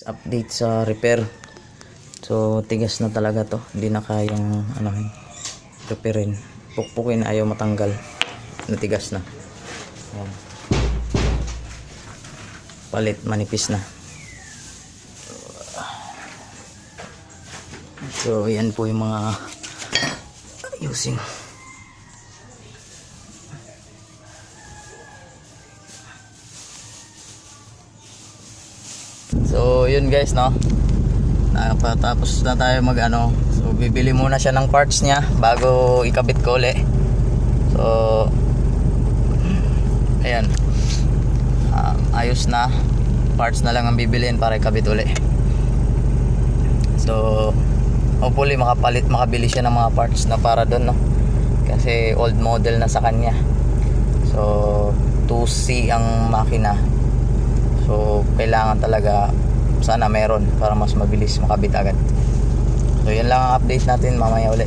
Update sa repair. So tigas na talaga to, hindi na kayang repairin. Pukpukin, ayaw matanggal, natigas na. Ayan. Palit, manipis na. So yan po yung mga using. So yun guys, no, nakapatapos na tayo so bibili muna siya ng parts niya bago ikabit ko uli. So ayan, ayos na, parts na lang ang bibilin para ikabit uli. So hopefully makabili siya ng mga parts na para doon, no, kasi old model na sa kanya. So 2C ang makina, so kailangan talaga sana meron para mas mabilis makabit agad. So yan lang ang update natin, mamaya uli.